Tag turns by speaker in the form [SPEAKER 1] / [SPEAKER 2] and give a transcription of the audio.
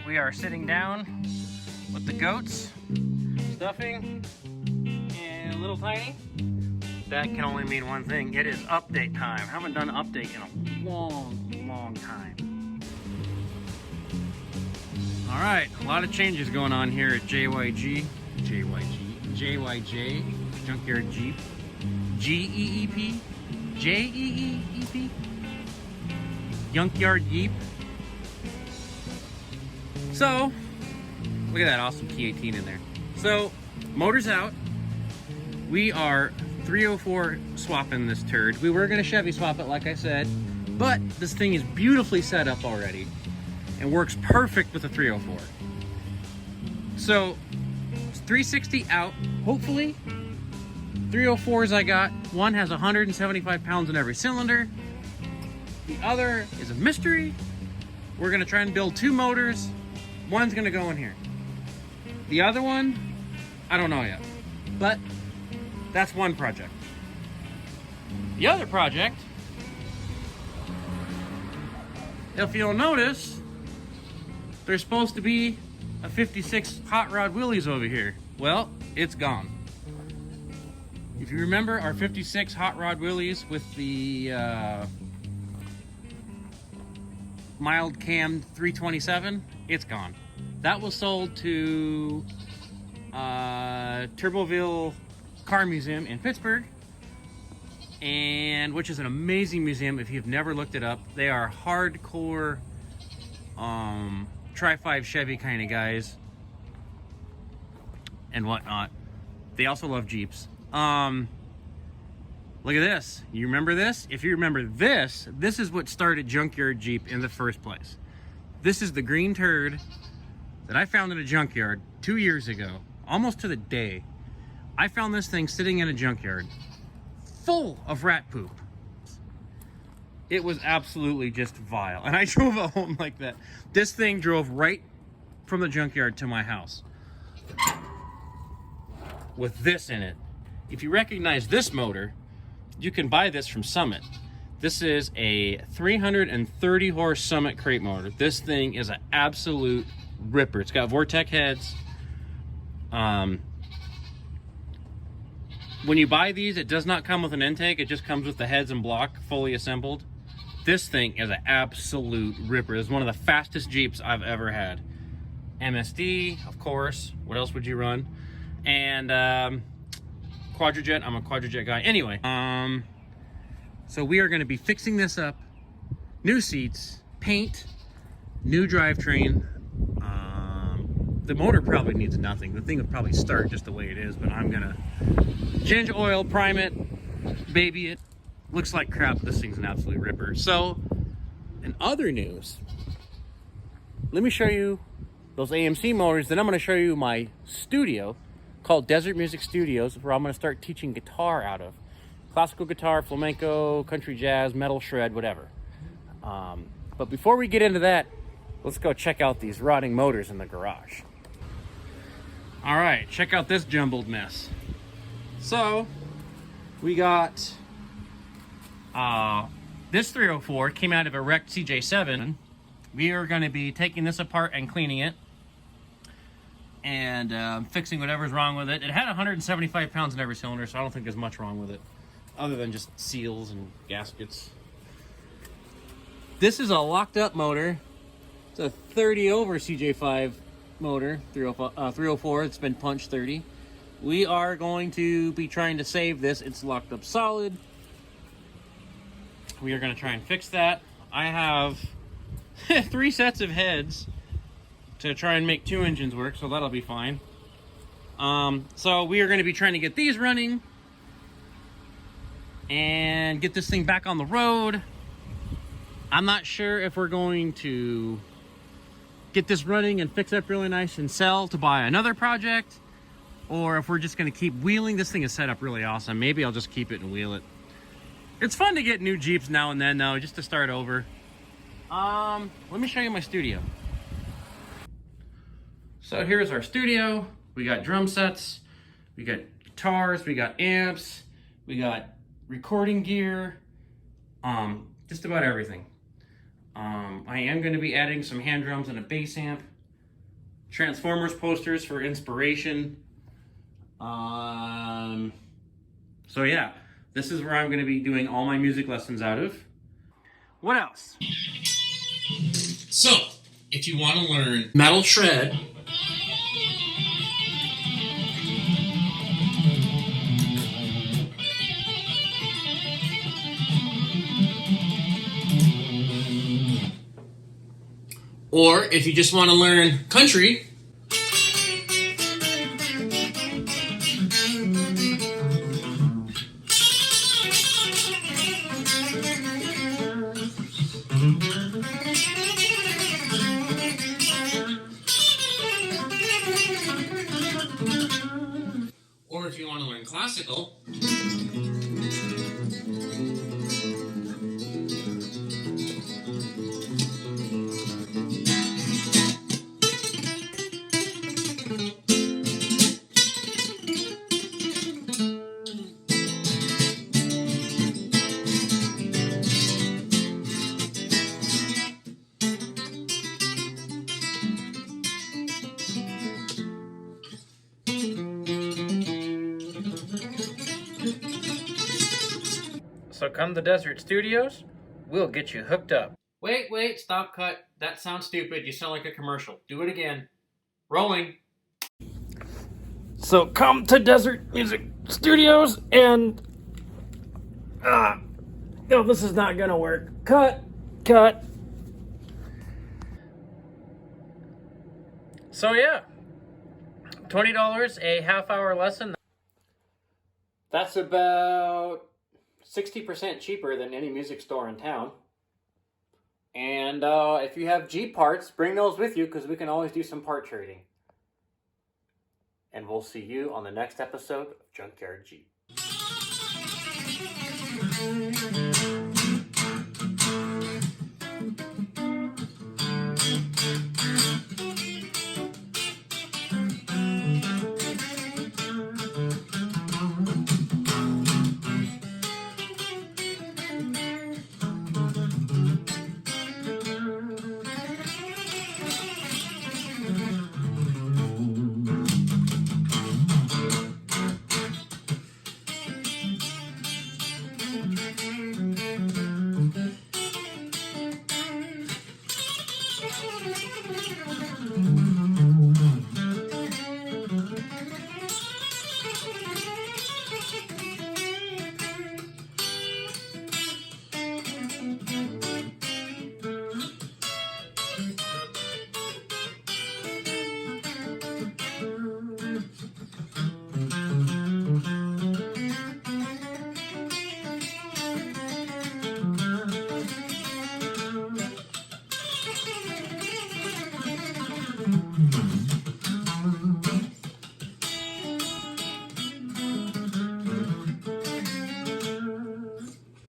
[SPEAKER 1] we are sitting down with the goats, stuffing, and Little Tiny. That can only mean one thing. It is update time. I haven't done an update in a long time. All right, a lot of changes going on here at JYJ Junkyard Jeep. G-E-E-P? J-E-E-E-P? Junkyard Jeep. So, look at that awesome T18 in there. So, motor's out. We are 304 swapping this turd. We were gonna Chevy swap it, like I said, but this thing is beautifully set up already and works perfect with the 304. So, it's 360 out, hopefully. 304s I got, one has 175 pounds in every cylinder. The other is a mystery. We're gonna try and build two motors. One's gonna go in here. The other one, I don't know yet, but that's one project. The other project, if you'll notice, there's supposed to be a 56 hot rod wheelies over here. Well, it's gone. If you remember our 56 hot rod wheelies with the mild cam 327, it's gone. That was sold to Turboville Car Museum in Pittsburgh, and which is an amazing museum if you've never looked it up. They are hardcore Tri-5 Chevy kind of guys and whatnot. They also love Jeeps. Look at this. You remember this? If you remember this, this is what started Junkyard Jeep in the first place. This is the green turd that I found in a junkyard 2 years ago, almost to the day. I found this thing sitting in a junkyard full of rat poop. It was absolutely just vile. And I drove it home like that. This thing drove right from the junkyard to my house with this in it. If you recognize this motor, you can buy this from Summit. This is a 330 horse Summit crate motor. This thing is an absolute ripper. It's got Vortec heads. When you buy these, it does not come with an intake. It just comes with the heads and block fully assembled. This thing is an absolute ripper. It's one of the fastest Jeeps I've ever had. MSD, of course. What else would you run? And Quadrajet. I'm a Quadrajet guy. Anyway, so we are going to be fixing this up. New seats, paint, new drivetrain. The motor probably needs nothing. The thing would probably start just the way it is, but I'm going to change oil, prime it, baby it. Looks like crap. This thing's an absolute ripper. So, in other news, let me show you those AMC motors. Then I'm going to show you my studio called Desert Music Studios, where I'm going to start teaching guitar out of. Classical guitar, flamenco, country jazz, metal shred, whatever. But before we get into that, let's go check out these rotting motors in the garage. All right, check out this jumbled mess. So, we got this 304 came out of a wrecked CJ7. We are going to be taking this apart and cleaning it and fixing whatever's wrong with it. It had 175 pounds in every cylinder, so I don't think there's much wrong with it other than just seals and gaskets. This is a locked up motor. It's a 30 over CJ5 motor, 304. It's been punched 30. We are going to be trying to save this. It's locked up solid. We are going to try and fix that. I have 3 sets of heads to try and make 2 engines work, so that'll be fine. So we are going to be trying to get these running and get this thing back on the road. I'm not sure if we're going to get this running and fix it up really nice and sell to buy another project, or if we're just going to keep wheeling. This thing is set up really awesome. Maybe I'll just keep it and wheel it. It's fun to get new Jeeps now and then, though, just to start over. Let me show you my studio. So here's our studio. We got drum sets, we got guitars, we got amps, we got recording gear, just about everything. I am going to be adding some hand drums and a bass amp. Transformers posters for inspiration. So yeah, this is where I'm going to be doing all my music lessons out of. What else? So, if you want to learn metal shred, or if you just want to learn country, or if you want to learn classical, so come to Desert Studios, we'll get you hooked up. Wait, stop, cut. That sounds stupid. You sound like a commercial. Do it again. Rolling. So come to Desert Music Studios and... no, this is not gonna work. Cut. So yeah, $20 a half-hour lesson. That's about 60% cheaper than any music store in town. And if you have Jeep parts, bring those with you because we can always do some part trading. And we'll see you on the next episode of Junkyard Jeep.